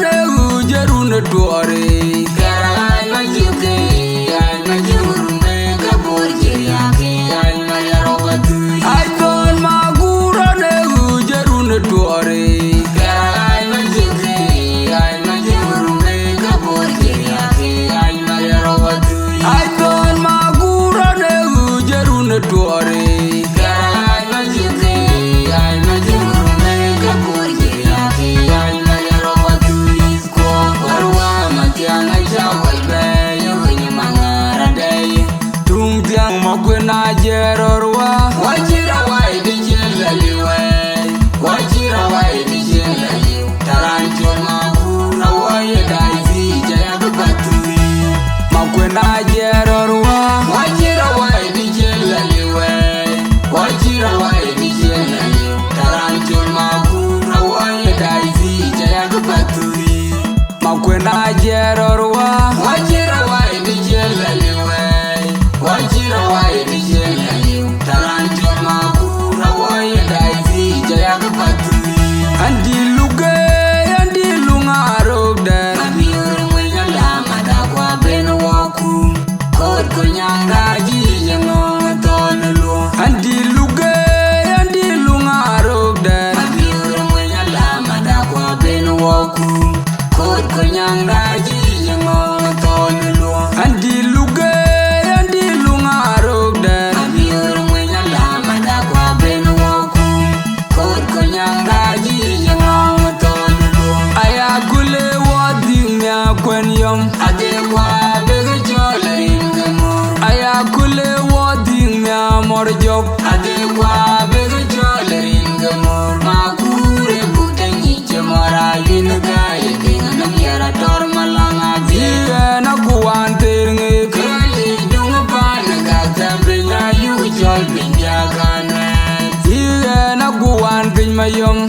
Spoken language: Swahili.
ne ujerune tuore karai majuke ai majurune kaborje yake ai mayarobatu ai ton magura ne ujerune tuore karai majuke ai majurune kaborje yake ai mayarobatu ai ton magura ne ujerune tuore Magwena jerorwa wajira wai dijilaliwe wajira wai dijilaliwe taranjo magura wai daizi jaya baturi magwena jerorwa wajira wai dijilaliwe wajira wai dijilaliwe taranjo magura wai daizi jaya baturi magwena jerorwa wajira wai dijilaliwe wajira wai dijilaliwe taranjo magura wai daizi jaya baturi andi lungaro der mabiur mwenya lama da kwa beno waku kod kunyanga jijengo tonelo andi lungaro der mabiur mwenya lama da kwa beno waku kod kunyanga jijengo tonelo andi adekwa bege jole ingemor ayakule wodi mya morjob adekwa bege jole ingemor makure butengi chemora yinga yedinga ngiara tor malanga diga na kuanterenge kali dunga panaga tabrenya yu jol binja kana diga na kuan bin mayom